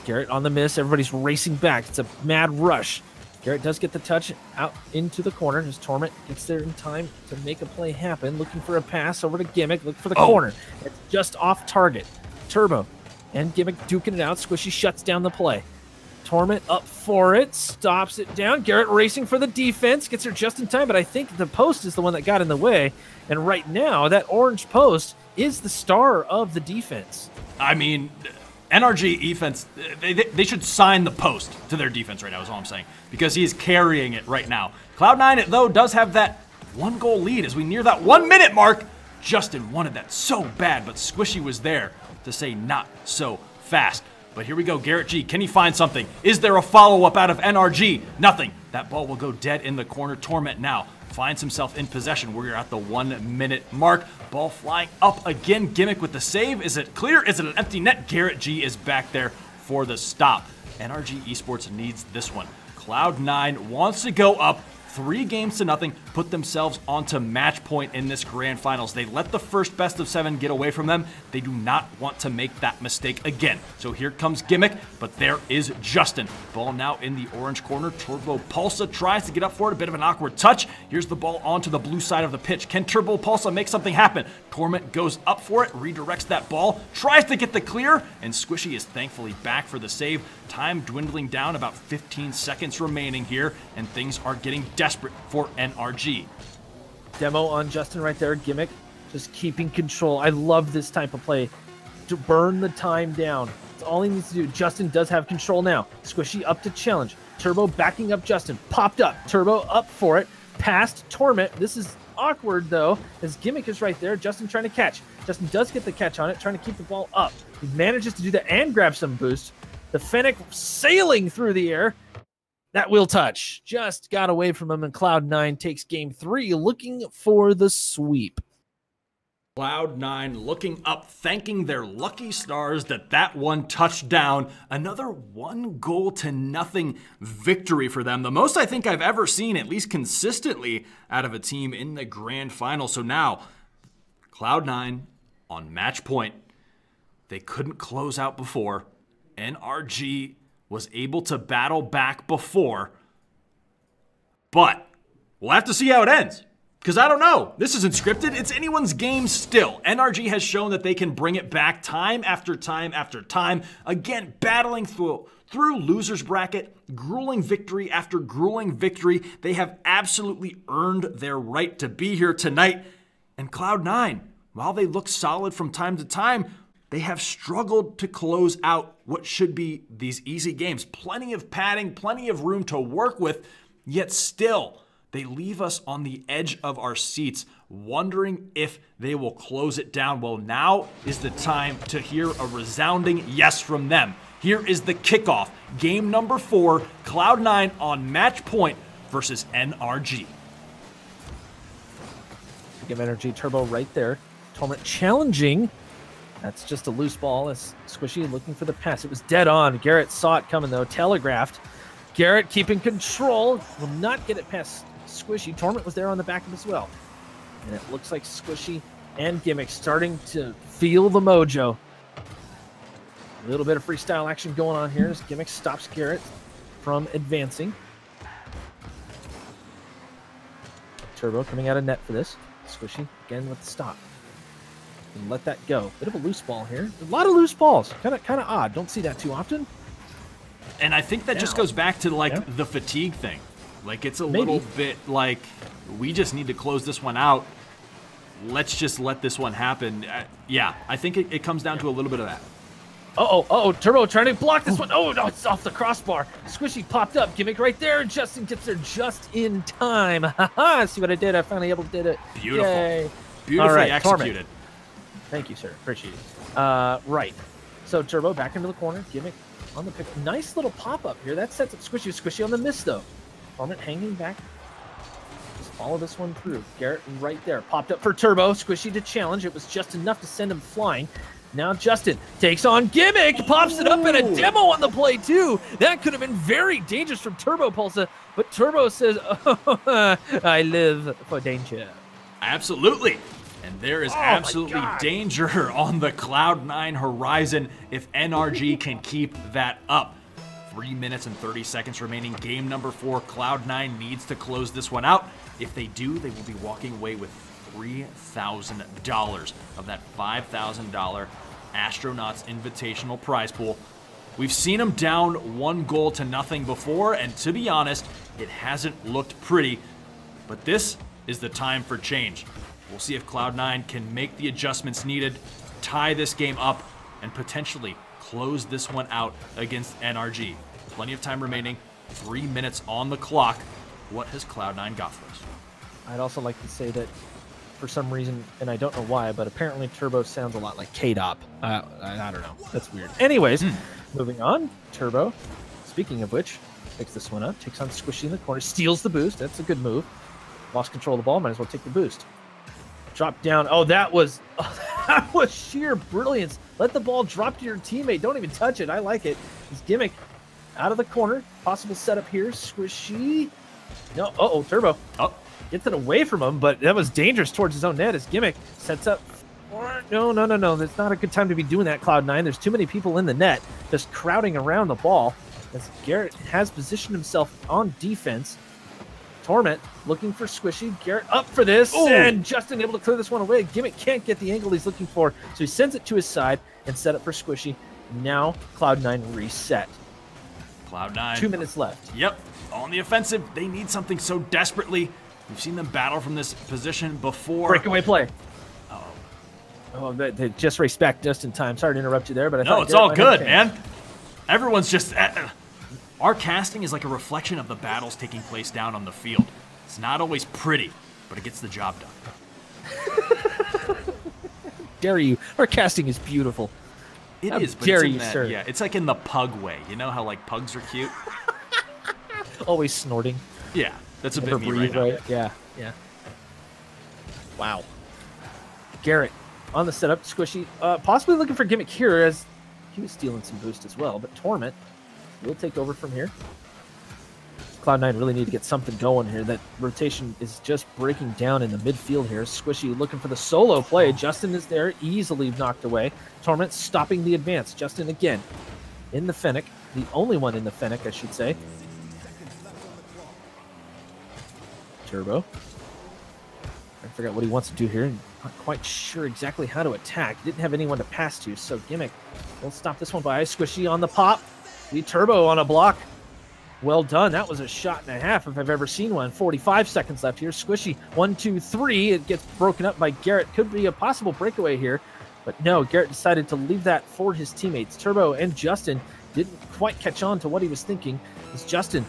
Garrett on the miss. Everybody's racing back. It's a mad rush. Garrett does get the touch out into the corner. His Torment gets there in time to make a play happen. Looking for a pass over to Gimmick. Look for the corner. It's just off target. Turbo and Gimmick duking it out. Squishy shuts down the play. Torment up for it. Stops it down. Garrett racing for the defense. Gets her just in time, but I think the post is the one that got in the way. And right now, that orange post is the star of the defense. I mean... NRG defense, they should sign the post to their defense right now is all I'm saying, because he is carrying it right now. Cloud9, though, does have that 1-goal lead as we near that 1-minute mark. Justin wanted that so bad, but Squishy was there to say not so fast. But here we go, Garrett G. Can he find something? Is there a follow-up out of NRG? Nothing. That ball will go dead in the corner. Torment now finds himself in possession. We're at the 1-minute mark. Ball flying up again. Gimmick with the save. Is it clear? Is it an empty net? Garrett G is back there for the stop. NRG Esports needs this one. Cloud9 wants to go up 3 games to nothing, put themselves onto match point in this grand finals. They let the first best of 7 get away from them. They do not want to make that mistake again. So here comes Gimmick, but there is Justin. Ball now in the orange corner. Turbo Pulsa tries to get up for it. A bit of an awkward touch. Here's the ball onto the blue side of the pitch. Can Turbo Pulsa make something happen? Torment goes up for it, redirects that ball, tries to get the clear, and Squishy is thankfully back for the save. Time dwindling down, about 15 seconds remaining here, and things are getting desperate for NRG. Demo on Justin right there. Gimmick just keeping control. I love this type of play to burn the time down. That's all he needs to do. Justin does have control now. Squishy up to challenge. Turbo backing up Justin. Popped up. Turbo up for it. Past Torment. This is awkward though, as Gimmick is right there. Justin trying to catch. Justin does get the catch on it, trying to keep the ball up. He manages to do that and grab some boost. The Fennec sailing through the air. That will touch. Just got away from him, and Cloud9 takes game 3, looking for the sweep. Cloud9 looking up, thanking their lucky stars that one touchdown. Another 1-0-0 victory for them. The most I think I've ever seen, at least consistently, out of a team in the grand final. So now, Cloud9 on match point. They couldn't close out before. NRG was able to battle back before. But we'll have to see how it ends. Because I don't know. This isn't scripted. It's anyone's game still. NRG has shown that they can bring it back time after time after time. Again, battling through loser's bracket, grueling victory after grueling victory. They have absolutely earned their right to be here tonight. And Cloud9, while they look solid from time to time, they have struggled to close out what should be these easy games. Plenty of padding, plenty of room to work with, yet still, they leave us on the edge of our seats, wondering if they will close it down. Well, now is the time to hear a resounding yes from them. Here is the kickoff. Game number 4, Cloud9 on match point versus NRG. Give NRG Turbo right there. Torment challenging. That's just a loose ball as Squishy looking for the pass. It was dead on. Garrett saw it coming though, telegraphed. Garrett keeping control, will not get it past Squishy. Torment was there on the back of him as well. And it looks like Squishy and Gimmick starting to feel the mojo. A little bit of freestyle action going on here as Gimmick stops Garrett from advancing. Turbo coming out of net for this. Squishy again with the stop. And let that go. Bit of a loose ball here. A lot of loose balls. Kind of odd. Don't see that too often. And I think that just goes back to like the fatigue thing. Like it's a little bit like we just need to close this one out. Let's just let this one happen. Yeah, I think it comes down to a little bit of that. Turbo trying to block this one. Oh, no, it's off the crossbar. Squishy popped up. Gimmick right there. Justin gets there just in time. Haha, see what I did? I finally did it. Beautiful. Yay. Beautifully executed. Torment. Thank you, sir. Appreciate it. Right. So Turbo back into the corner. Gimmick on the pick. Nice little pop-up here. That sets up Squishy. Squishy on the miss, though. Torment hanging back. Just follow this one through. Garrett right there. Popped up for Turbo. Squishy to challenge. It was just enough to send him flying. Now Justin takes on Gimmick. Pops it up, and a demo on the play, too. That could have been very dangerous from Turbo Pulsa. But Turbo says, oh, I live for danger. Absolutely. And there is absolutely danger on the Cloud9 horizon if NRG can keep that up. 3 minutes and 30 seconds remaining. Game number 4. Cloud9 needs to close this one out. If they do, they will be walking away with $3,000 of that $5,000 Astronauts Invitational prize pool. We've seen them down 1-0 before, and to be honest, it hasn't looked pretty. But this is the time for change. We'll see if Cloud9 can make the adjustments needed, tie this game up, and potentially close this one out against NRG. Plenty of time remaining, 3 minutes on the clock. What has Cloud9 got for us? I'd also like to say that for some reason, and I don't know why, but apparently Turbo sounds a lot like K-Dop. I don't know. That's weird. Anyways, moving on. Turbo, speaking of which, picks this one up, takes on Squishy in the corner, steals the boost. That's a good move. Lost control of the ball, might as well take the boost. Drop down. Oh, that was sheer brilliance. Let the ball drop to your teammate. Don't even touch it. I like it. This Gimmick out of the corner. Possible setup here. Squishy No, uh-oh, Turbo. Oh. Gets it away from him, but that was dangerous towards his own net as Gimmick sets up. No. That's not a good time to be doing that, Cloud9. There's too many people in the net just crowding around the ball as Garrett has positioned himself on defense. Torment looking for Squishy. Garrett up for this, and Justin able to clear this one away. Gimmick can't get the angle he's looking for, so he sends it to his side and set up for Squishy. Now Cloud9 reset. Cloud9. 2 minutes left. Yep, on the offensive. They need something so desperately. We've seen them battle from this position before. Breakaway play. Oh, they just raced back just in time. Sorry to interrupt you there, but I no, it's all good, man. Everyone's just... our casting is like a reflection of the battles taking place down on the field. It's not always pretty, but it gets the job done. Dare you. Our casting is beautiful. It is, but dare it's in you, that, sir. Yeah, it's like in the pug way. You know how like pugs are cute? Always snorting. Yeah, that's a Never bit me breathe, right now. right? Yeah. Wow. Garrett on the setup, Squishy, possibly looking for Gimmick here as he was stealing some boost as well, but Torment will take over from here. Cloud9 really need to get something going here. That rotation is just breaking down in the midfield here. Squishy looking for the solo play. Justin is there, easily knocked away. Torment stopping the advance. Justin again in the Fennec, the only one in the Fennec, I should say. Turbo. I forgot what he wants to do here. Not quite sure exactly how to attack. Didn't have anyone to pass to, so Gimmick will stop this one by Squishy on the pop. The Turbo on a block. Well done. That was a shot and a half if I've ever seen one. 45 seconds left here. Squishy, 1, 2, 3. It gets broken up by Garrett. Could be a possible breakaway here, but no, Garrett decided to leave that for his teammates. Turbo and Justin didn't quite catch on to what he was thinking. It's Justin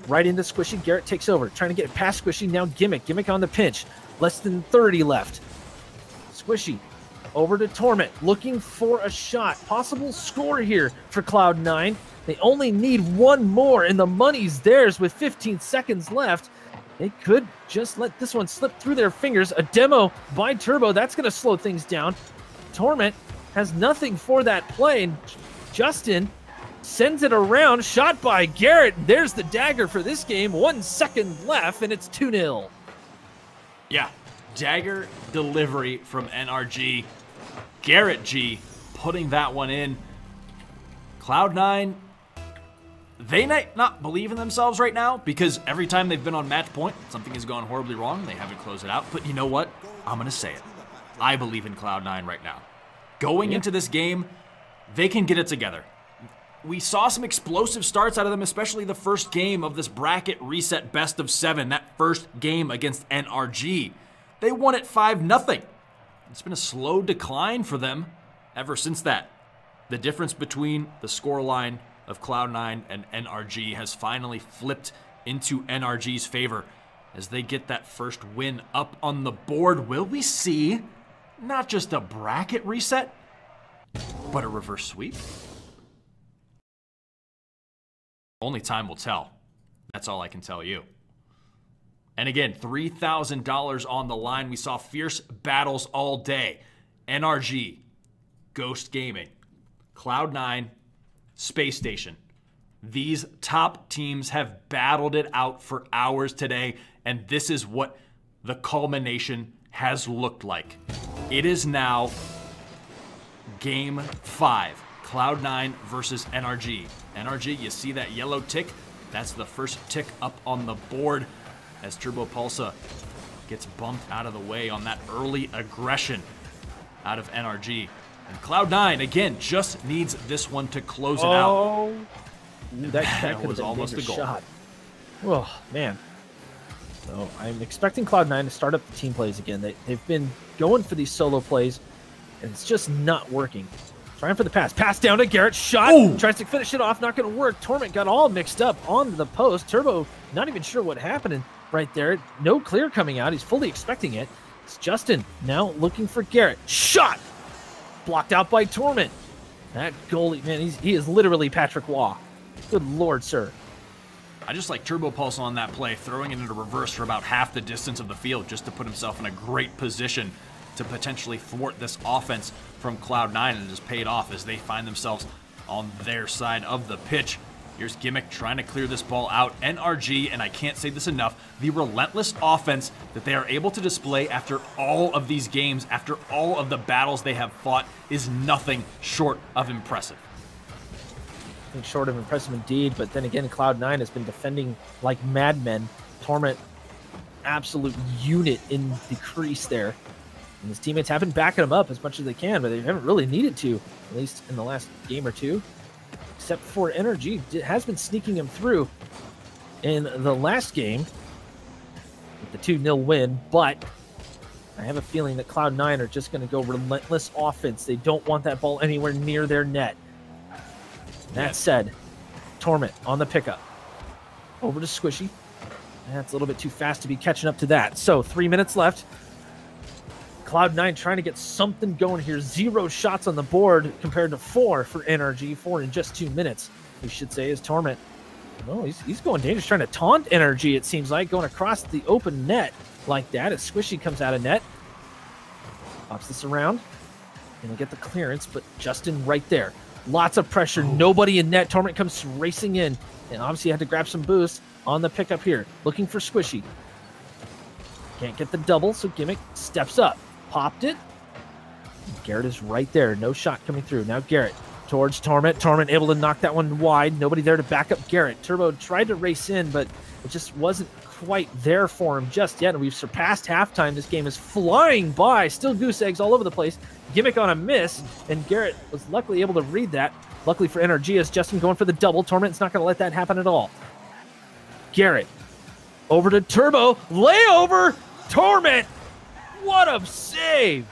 right into Squishy. Garrett takes over, trying to get past Squishy. Now Gimmick. Gimmick on the pinch. Less than 30 left. Squishy over to Torment, looking for a shot. Possible score here for Cloud9. They only need one more, and the money's theirs with 15 seconds left. They could just let this one slip through their fingers. A demo by Turbo. That's going to slow things down. Torment has nothing for that play, and Justin sends it around. Shot by Garrett. There's the dagger for this game. 1 second left, and it's 2-0. Yeah, dagger delivery from NRG. Garrett G putting that one in. Cloud9, they might not believe in themselves right now because every time they've been on match point, something has gone horribly wrong. They haven't closed it out. But you know what? I'm going to say it. I believe in Cloud9 right now. Going into this game, they can get it together. We saw some explosive starts out of them, especially the first game of this bracket reset best of 7, that first game against NRG. They won it 5-0. It's been a slow decline for them ever since that. The difference between the scoreline of Cloud9 and NRG has finally flipped into NRG's favor as they get that first win up on the board. Will we see not just a bracket reset, but a reverse sweep? Only time will tell. That's all I can tell you. And again, $3,000 on the line. We saw fierce battles all day. NRG, Ghost Gaming, Cloud9, Space Station. These top teams have battled it out for hours today, and this is what the culmination has looked like. It is now Game 5, Cloud9 versus NRG. NRG, you see that yellow tick? That's the first tick up on the board as Turbo Pulsa gets bumped out of the way on that early aggression out of NRG. And Cloud9, again, just needs this one to close it out. That was almost a goal. Shot. Oh, man. So I'm expecting Cloud9 to start up the team plays again. They've been going for these solo plays, and it's just not working. Trying for the pass. Pass down to Garrett. Shot. Ooh. Tries to finish it off. Not going to work. Torment got all mixed up on the post. Turbo not even sure what happened right there. No clear coming out. He's fully expecting it. It's Justin now looking for Garrett. Shot. Blocked out by Torment. That goalie, man, he is literally Patrick Waugh. Good Lord, sir. I just like Turbo Pulse on that play, throwing it into reverse for about half the distance of the field just to put himself in a great position to potentially thwart this offense from Cloud9, and it has paid off as they find themselves on their side of the pitch. Here's Gimmick trying to clear this ball out. NRG, and I can't say this enough, the relentless offense that they are able to display after all of these games, after all of the battles they have fought, is nothing short of impressive. Nothing short of impressive indeed, but then again, Cloud9 has been defending like madmen. Torment, absolute unit in the crease there. And his teammates have been backing him up as much as they can, but they haven't really needed to, at least in the last game or two. Except for NRG, has been sneaking him through in the last game with the 2-0 win, but I have a feeling that Cloud9 are just going to go relentless offense. They don't want that ball anywhere near their net. That said, Torment on the pickup. Over to Squishy. That's a little bit too fast to be catching up to that. So 3 minutes left. Cloud9 trying to get something going here. 0 shots on the board compared to 4 for NRG. 4 in just 2 minutes, we should say, is Torment. Oh, he's going dangerous, trying to taunt NRG, it seems like, going across the open net like that as Squishy comes out of net. Pops this around. Gonna get the clearance, but Justin right there. Lots of pressure, nobody in net. Torment comes racing in, and obviously had to grab some boost on the pickup here. Looking for Squishy. Can't get the double, so Gimmick steps up. Popped it. Garrett is right there. No shot coming through. Now Garrett towards Torment. Torment able to knock that one wide. Nobody there to back up Garrett. Turbo tried to race in, but it just wasn't quite there for him just yet. And we've surpassed halftime. This game is flying by. Still goose eggs all over the place. Gimmick on a miss, and Garrett was luckily able to read that. Luckily for NRG, as Justin going for the double. Torment's not going to let that happen at all. Garrett over to Turbo. Layover. Torment. What a save!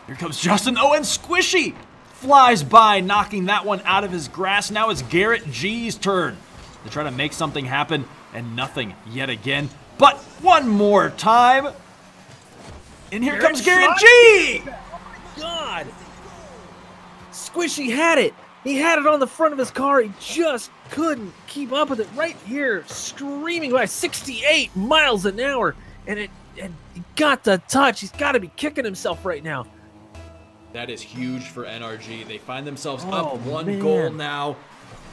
Here comes Justin. Oh, and Squishy flies by, knocking that one out of his grasp. Now it's Garrett G's turn to try to make something happen, and nothing yet again. But one more time. And here comes Garrett G! Oh my God! Squishy had it. He had it on the front of his car. He just couldn't keep up with it. Right here, screaming by 68 miles an hour. And he got the touch. He's got to be kicking himself right now. That is huge for NRG. They find themselves up 1 goal now,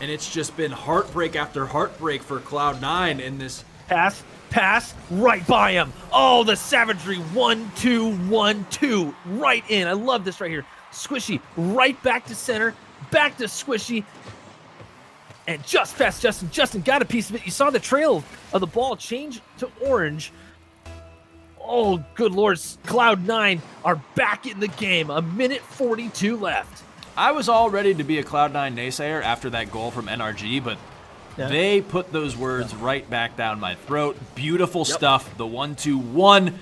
and it's just been heartbreak after heartbreak for Cloud9 in this. Pass, right by him. Oh, the savagery. 1-2, 1-2, right in. I love this right here. Squishy, right back to center, back to Squishy, and just past Justin. Justin got a piece of it. You saw the trail of the ball change to orange. Oh, good Lord. Cloud9 are back in the game. 1:42 left. I was all ready to be a Cloud9 naysayer after that goal from NRG, but they put those words right back down my throat. Beautiful stuff. The 1-2-1.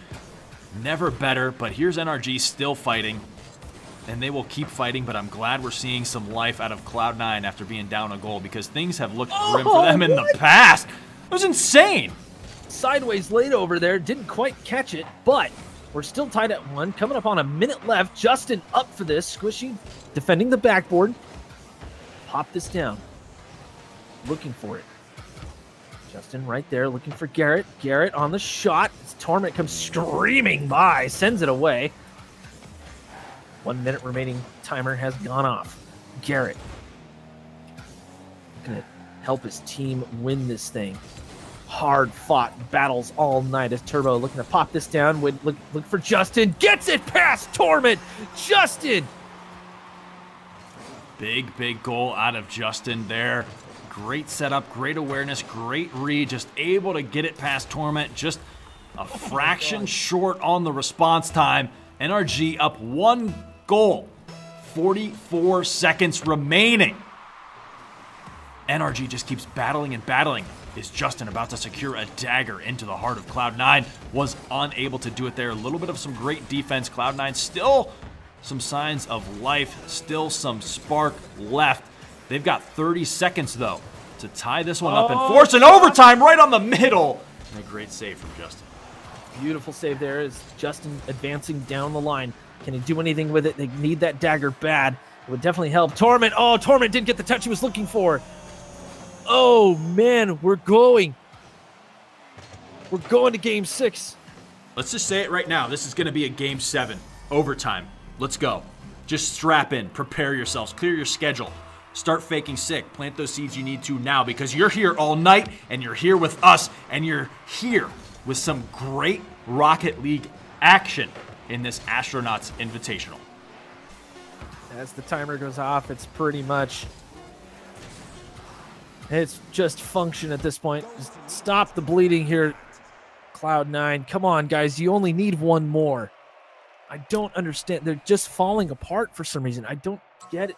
Never better, but here's NRG still fighting, and they will keep fighting, but I'm glad we're seeing some life out of Cloud9 after being down a goal, because things have looked grim for them in the past. It was insane. Sideways laid over there, didn't quite catch it, but we're still tied at 1. Coming up on a minute left. Justin up for this. Squishy defending the backboard. Pop this down. Looking for it. Justin right there looking for Garrett. Garrett on the shot. As Torment comes screaming by. Sends it away. 1 minute remaining. Timer has gone off. Garrett going to help his team win this thing. Hard-fought battles all night as Turbo looking to pop this down. Look for Justin. Gets it past Torment. Justin! Big goal out of Justin there. Great setup, great awareness, great read. Just able to get it past Torment. Just a fraction short on the response time. NRG up 1 goal. 44 seconds remaining. NRG just keeps battling and battling. Is Justin about to secure a dagger into the heart of Cloud9? Was unable to do it there. A little bit of some great defense. Cloud9 still some signs of life. Still some spark left. They've got 30 seconds, though, to tie this one up and force an overtime right on the middle. And a great save from Justin. Beautiful save there as Justin advancing down the line. Can he do anything with it? They need that dagger bad. It would definitely help. Torment. Oh, Torment didn't get the touch he was looking for. Oh, man, we're going. We're going to Game 6. Let's just say it right now. This is going to be a Game 7. Overtime. Let's go. Just strap in. Prepare yourselves. Clear your schedule. Start faking sick. Plant those seeds you need to now because you're here all night and you're here with us and you're here with some great Rocket League action in this Astronauts Invitational. As the timer goes off, it's pretty much... It's just function at this point. Just stop the bleeding here, Cloud9. Come on, guys. You only need one more. I don't understand. They're just falling apart for some reason. I don't get it.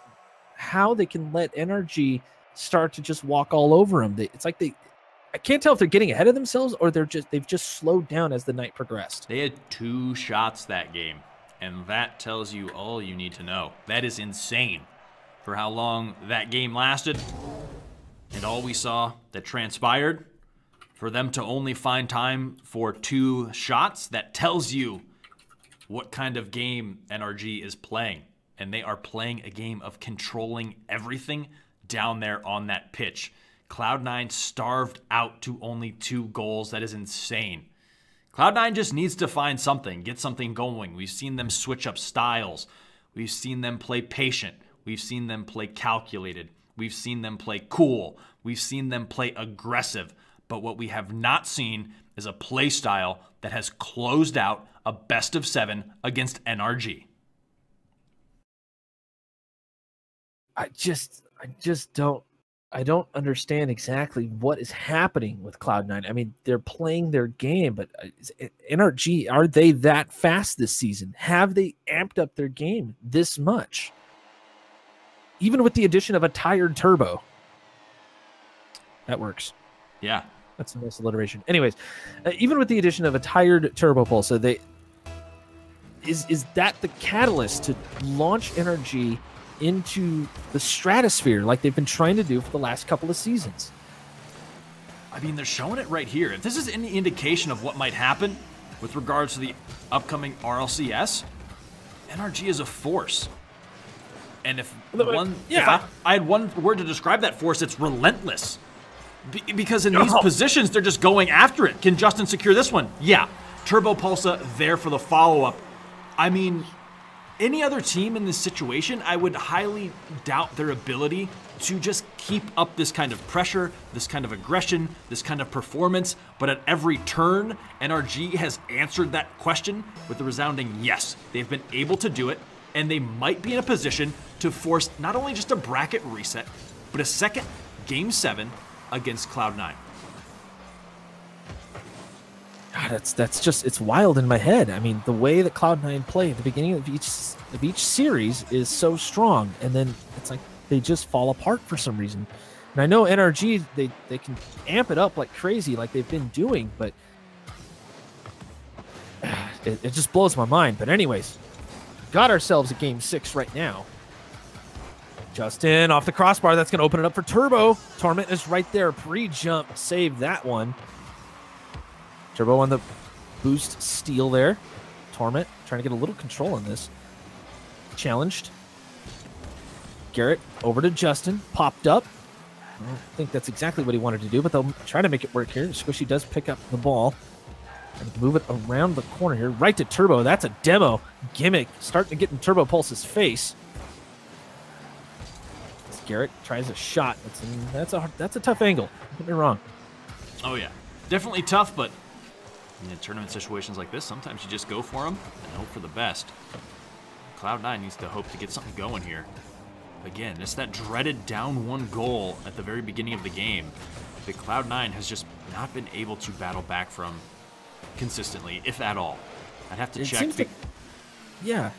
How they can let NRG start to just walk all over them. It's like I can't tell if they're getting ahead of themselves or they've just slowed down as the night progressed. They had 2 shots that game, and that tells you all you need to know. That is insane for how long that game lasted. And all we saw that transpired, for them to only find time for 2 shots, that tells you what kind of game NRG is playing. And they are playing a game of controlling everything down there on that pitch. Cloud9 starved out to only 2 goals. That is insane. Cloud9 just needs to find something, get something going. We've seen them switch up styles. We've seen them play patient. We've seen them play calculated. We've seen them play cool. We've seen them play aggressive. But what we have not seen is a play style that has closed out a best of 7 against NRG. I don't understand exactly what is happening with Cloud9. I mean, they're playing their game, but NRG, are they that fast this season? Have they amped up their game this much? Even with the addition of a tired Turbo. That works. Yeah. That's a nice alliteration. Anyways, even with the addition of a tired Turbo Pulse, so is that the catalyst to launch NRG into the stratosphere like they've been trying to do for the last couple of seasons? I mean, they're showing it right here. If this is any indication of what might happen with regards to the upcoming RLCS, NRG is a force. And if I had one word to describe that force, it's relentless. Because in these positions, they're just going after it. Can Justin secure this one? Yeah. Turbo Pulsa there for the follow-up. I mean, any other team in this situation, I would highly doubt their ability to just keep up this kind of pressure, this kind of aggression, this kind of performance. But at every turn, NRG has answered that question with a resounding yes. They've been able to do it, and they might be in a position to force not only just a bracket reset, but a second Game 7 against Cloud9. God, that's just, it's wild in my head. I mean, the way that Cloud9 play at the beginning of each series is so strong, and then it's like they just fall apart for some reason. And I know NRG, they can amp it up like crazy like they've been doing, but it just blows my mind. But anyways, got ourselves a Game 6 right now. Justin off the crossbar. That's going to open it up for Turbo. Torment is right there. Pre-jump. Save that one. Turbo on the boost steal there. Torment trying to get a little control on this. Challenged. Garrett over to Justin. Popped up. I don't think that's exactly what he wanted to do, but they'll try to make it work here. Squishy does pick up the ball and move it around the corner here. Right to Turbo. That's a demo gimmick. Starting to get in Turbo Pulse's face. Garrett tries a shot. That's a tough angle. Don't get me wrong. Oh yeah, definitely tough. But in tournament situations like this, sometimes you just go for them and hope for the best. Cloud9 needs to hope to get something going here. Again, it's that dreaded down 1 goal at the very beginning of the game that Cloud9 has just not been able to battle back from consistently, if at all. I'd have to check. Yeah.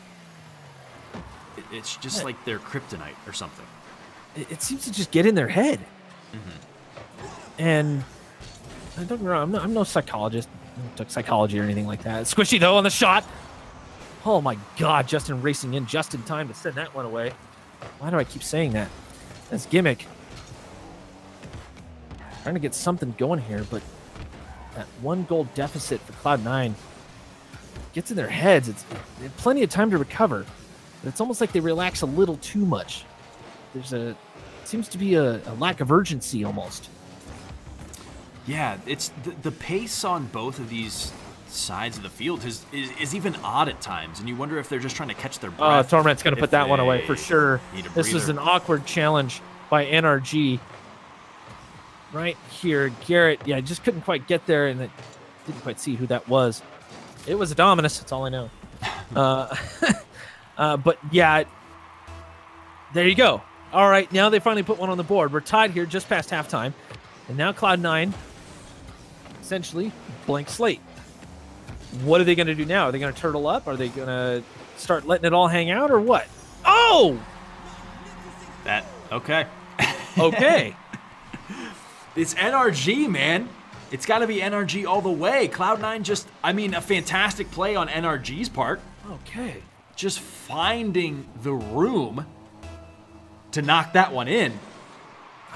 It's just like their kryptonite or something. It seems to just get in their head. And I don't know, I'm no psychologist. I don't took psychology or anything like that. Squishy, though, on the shot. Oh, my God. Justin racing in just in time to send that one away. Why do I keep saying that? That's gimmick. Trying to get something going here, but that 1 goal deficit for Cloud9 gets in their heads. They have plenty of time to recover, but it's almost like they relax a little too much. Seems to be a lack of urgency almost. Yeah, it's the pace on both of these sides of the field is even odd at times, and you wonder if they're just trying to catch their breath. Torment's going to put that one away for sure. This is an awkward challenge by NRG. Right here, Garrett, yeah, just couldn't quite get there, and it didn't quite see who that was. It was a Dominus, that's all I know. But yeah, there you go. All right, now they finally put one on the board. We're tied here just past halftime, and now Cloud9, essentially, blank slate. What are they going to do now? Are they going to turtle up? Are they going to start letting it all hang out, or what? Oh! Okay. Okay. It's NRG, man. It's got to be NRG all the way. Cloud9 just, I mean, a fantastic play on NRG's part. Okay. Just finding the room to knock that one in.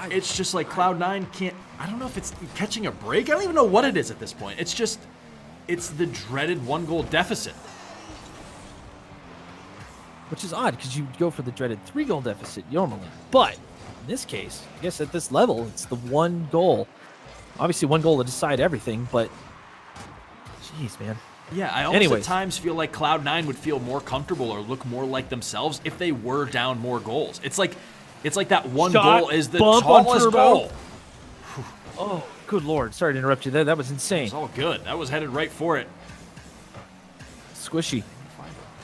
It's just like Cloud9 can't, I don't know if it's catching a break. I don't even know what it is at this point. It's just, it's the dreaded 1-goal deficit. Which is odd because you go for the dreaded 3-goal deficit normally. But in this case, I guess at this level, it's the 1 goal. Obviously 1 goal to decide everything, but jeez, man. Yeah, I almost at times feel like Cloud9 would feel more comfortable or look more like themselves if they were down more goals. It's like that 1 goal is the tallest goal. Oh, good Lord. Sorry to interrupt you there. That was insane. It's all good. That was headed right for it. Squishy.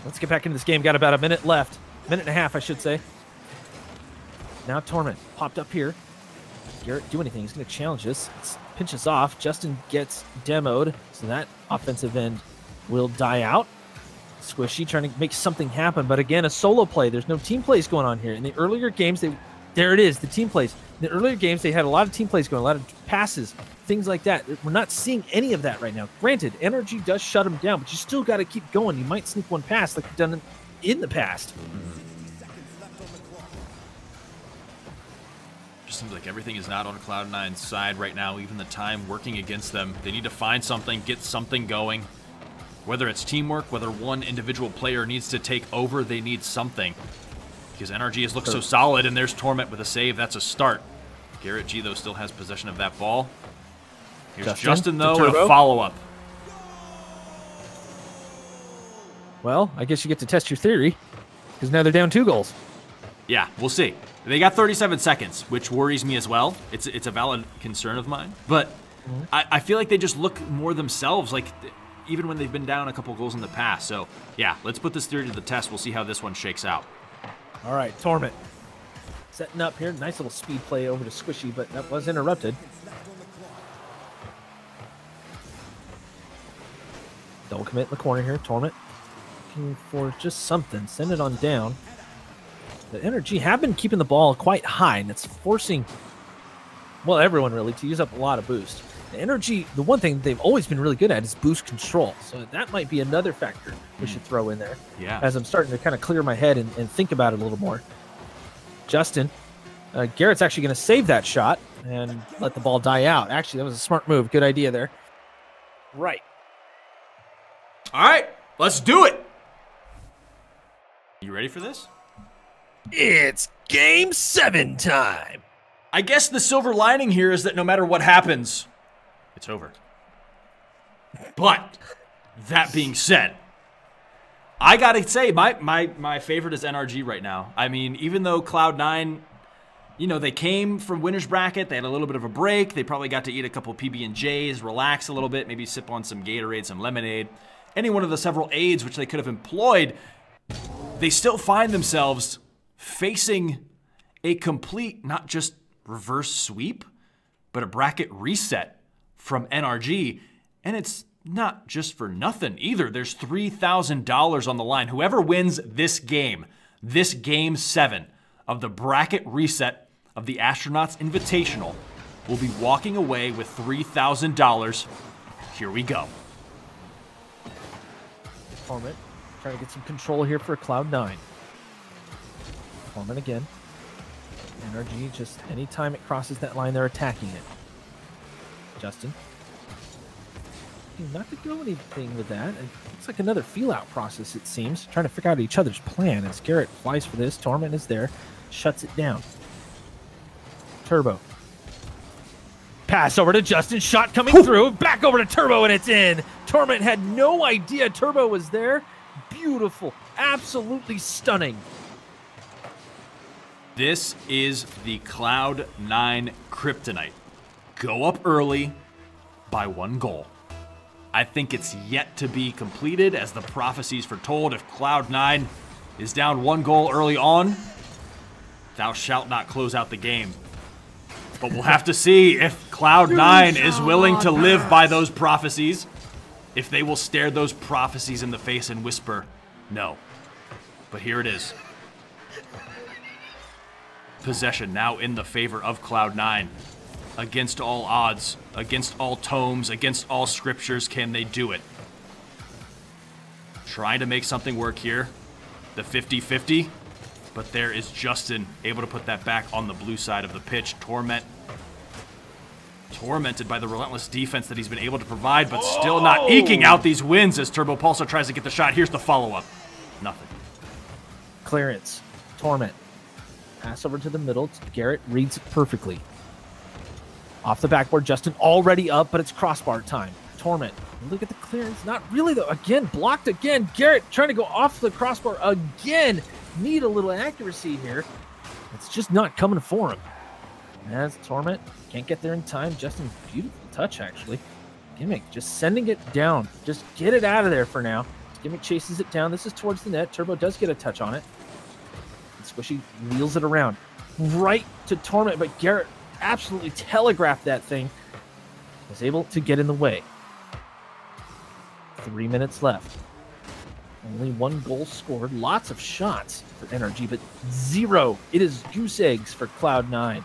Let's get back into this game. Got about a minute left. Minute and a half, I should say. Now Torment popped up here. Garrett do anything. He's going to challenge this. Pinches off. Justin gets demoed, so that offensive end will die out. Squishy trying to make something happen, but again, a solo play. There's no team plays going on here. In the earlier games, there it is, the team plays. In the earlier games, they had a lot of team plays going, a lot of passes, things like that. We're not seeing any of that right now. Granted, NRG does shut them down, but you still got to keep going. You might sneak one past like you've done in the past. Just seems like everything is not on Cloud9's side right now, even the time working against them. They need to find something, get something going. Whether it's teamwork, whether one individual player needs to take over, they need something. Because NRG has looked so solid, and there's Torment with a save. That's a start. Garrett G, though, still has possession of that ball. Here's Justin though, with a follow-up. Well, I guess you get to test your theory, because now they're down 2 goals. Yeah, we'll see. They got 37 seconds, which worries me as well. It's a valid concern of mine. But I feel like they just look more themselves, like even when they've been down a couple goals in the past. So, yeah, let's put this theory to the test. We'll see how this one shakes out. All right, Torment. Setting up here. Nice little speed play over to Squishy, but that was interrupted. Double commit in the corner here. Torment looking for just something. Send it on down. The NRG have been keeping the ball quite high, and it's forcing, well, everyone really, to use up a lot of boost. The NRG, the one thing they've always been really good at is boost control. So that might be another factor we should throw in there. Yeah. As I'm starting to kind of clear my head and think about it a little more. Justin. Garrett's actually going to save that shot and let the ball die out. Actually, that was a smart move. Good idea there. Right. All right, let's do it. You ready for this? It's Game 7 time. I guess the silver lining here is that no matter what happens, it's over. But that being said, I gotta say my favorite is NRG right now. I mean, even though Cloud9, you know, they came from winner's bracket, they had a little bit of a break. They probably got to eat a couple PB&Js, relax a little bit, maybe sip on some Gatorade, some lemonade, any one of the several aids which they could have employed. They still find themselves facing a complete, not just reverse sweep, but a bracket reset from NRG. And it's not just for nothing either. There's $3,000 on the line. Whoever wins this game 7 of the bracket reset of the Astronauts Invitational, will be walking away with $3,000. Here we go. Torment trying to get some control here for Cloud9. Torment again. NRG, just anytime it crosses that line, they're attacking it. Justin. Not to go anything with that. It's like another feel-out process, it seems. Trying to figure out each other's plan. As Garrett flies for this, Torment is there. Shuts it down. Turbo. Pass over to Justin. Shot coming through. Back over to Turbo, and it's in. Torment had no idea Turbo was there. Beautiful. Absolutely stunning. This is the Cloud9 kryptonite. Go up early by 1 goal. I think it's yet to be completed, as the prophecies foretold. If Cloud9 is down 1 goal early on, thou shalt not close out the game. But we'll have to see if Cloud9 is willing to live by those prophecies. If they will stare those prophecies in the face and whisper, no. But here it is. Possession now in the favor of Cloud9. Against all odds, against all tomes, against all scriptures, can they do it? Trying to make something work here. The 50-50. But there is Justin able to put that back on the blue side of the pitch. Tormented by the relentless defense that he's been able to provide, but still not eking out these wins as Turbo Pulsar tries to get the shot. Here's the follow-up. Nothing. Clearance. Torment. Pass over to the middle. Garrett reads it perfectly. Off the backboard, Justin already up, but it's crossbar time. Torment. Look at the clearance. Not really, though. Again, blocked again. Garrett trying to go off the crossbar again. Need a little accuracy here. It's just not coming for him. As Torment can't get there in time. Justin, beautiful touch, actually. Gimmick just sending it down. Just get it out of there for now. Gimmick chases it down. This is towards the net. Turbo does get a touch on it. And Squishy wheels it around. Right to Torment, but Garrett absolutely telegraphed that thing. Was able to get in the way. 3 minutes left. Only 1 goal scored. Lots of shots for NRG, but 0. It is goose eggs for Cloud9.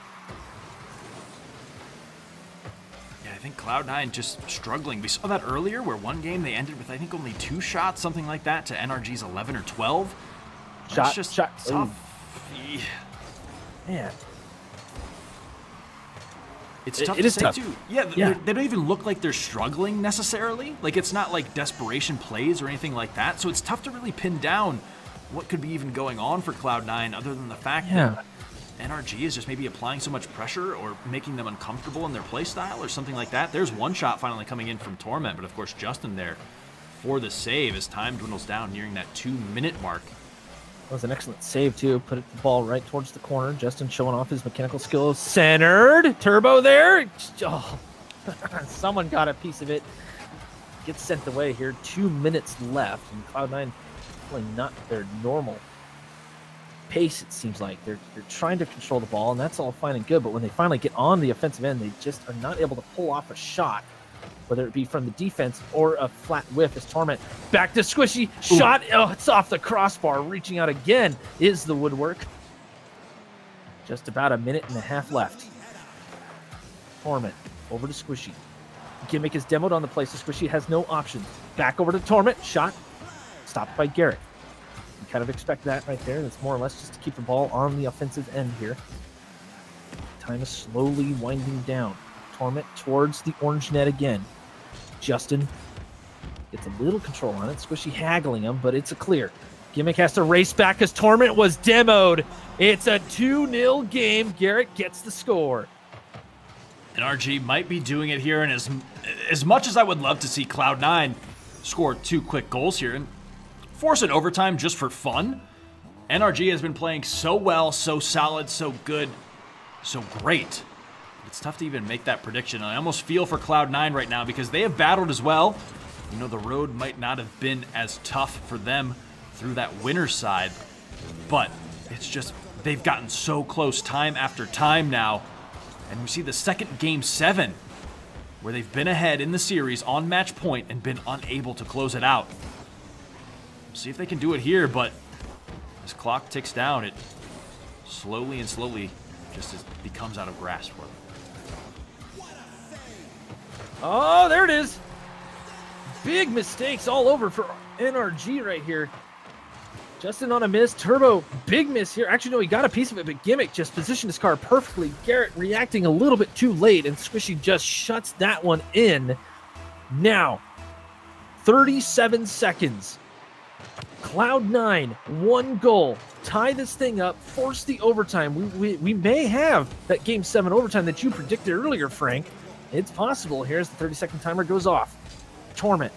Yeah, I think Cloud9 just struggling. We saw that earlier where one game they ended with, I think, only 2 shots, something like that, to NRG's 11 or 12. That's just tough. Man. It's tough it to is say, tough. too. Yeah, they don't even look like they're struggling necessarily. Like, it's not like desperation plays or anything like that. So it's tough to really pin down what could be even going on for Cloud9 other than the fact that NRG is just maybe applying so much pressure or making them uncomfortable in their play style or something like that. There's 1 shot finally coming in from Torment, but of course Justin there for the save as time dwindles down, nearing that 2-minute mark. That was an excellent save, too. Put the ball right towards the corner. Justin showing off his mechanical skills. Centered. Turbo there. Oh, someone got a piece of it. Gets sent away here. 2 minutes left. And Cloud9 playing not their normal pace, it seems like. They're trying to control the ball, and that's all fine and good. But when they finally get on the offensive end, they just are not able to pull off a shot, whether it be from the defense or a flat whiff as Torment. Back to Squishy. Shot. Oh, it's off the crossbar. Reaching out again is the woodwork. Just about 1.5 minutes left. Torment over to Squishy. Gimmick is demoed on the play, so Squishy has no options. Back over to Torment. Shot. Stopped by Garrett. You kind of expect that right there. That's more or less just to keep the ball on the offensive end here. Time is slowly winding down. Torment towards the orange net again. Justin gets a little control on it. Squishy haggling him, but it's a clear. Gimmick has to race back because Torment was demoed. It's a 2-0 game. Garrett gets the score. NRG might be doing it here, and as much as I would love to see Cloud9 score 2 quick goals here and force an overtime just for fun, NRG has been playing so well, so solid, so good, so great. It's tough to even make that prediction. I almost feel for Cloud9 right now because they have battled as well. You know, the road might not have been as tough for them through that winner's side, but it's just they've gotten so close time after time now. And we see the second Game 7 where they've been ahead in the series on match point and been unable to close it out. See if they can do it here, but as clock ticks down, it slowly and slowly just becomes out of grasp for them. Oh, there it is. Big mistakes all over for NRG right here. Justin on a miss. Turbo, big miss here. Actually, no, he got a piece of it, but Gimmick just positioned his car perfectly. Garrett reacting a little bit too late, and Squishy just shuts that one in. Now, 37 seconds. Cloud9, 1 goal. Tie this thing up, force the overtime. We may have that Game 7 overtime that you predicted earlier, Frank. It's possible. Here's the 30-second timer goes off. Torment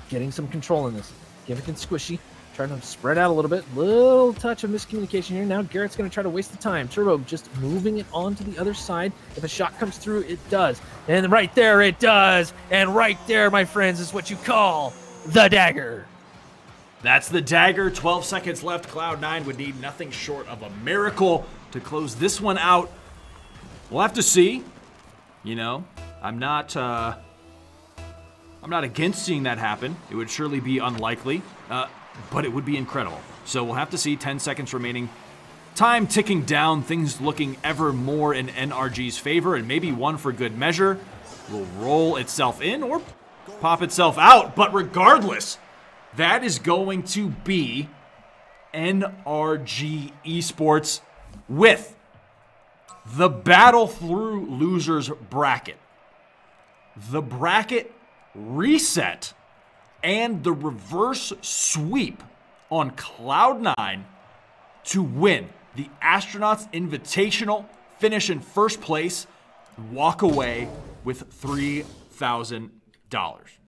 getting some control in this. Gimmick and Squishy trying to spread out a little bit. Little touch of miscommunication here. Now Garrett's going to try to waste the time. Turbo just moving it onto the other side. If a shot comes through, it does. And right there, it does. And right there, my friends, is what you call the dagger. That's the dagger. 12 seconds left. Cloud9 would need nothing short of a miracle to close this one out. We'll have to see. You know, I'm not against seeing that happen. It would surely be unlikely, but it would be incredible. So we'll have to see. 10 seconds remaining. Time ticking down. Things looking ever more in NRG's favor, and maybe one for good measure will roll itself in or pop itself out. But regardless, that is going to be NRG Esports with the Battle Through Losers bracket, the bracket reset, and the reverse sweep on Cloud9 to win the Astronauts Invitational, finish in first place, and walk away with $3,000.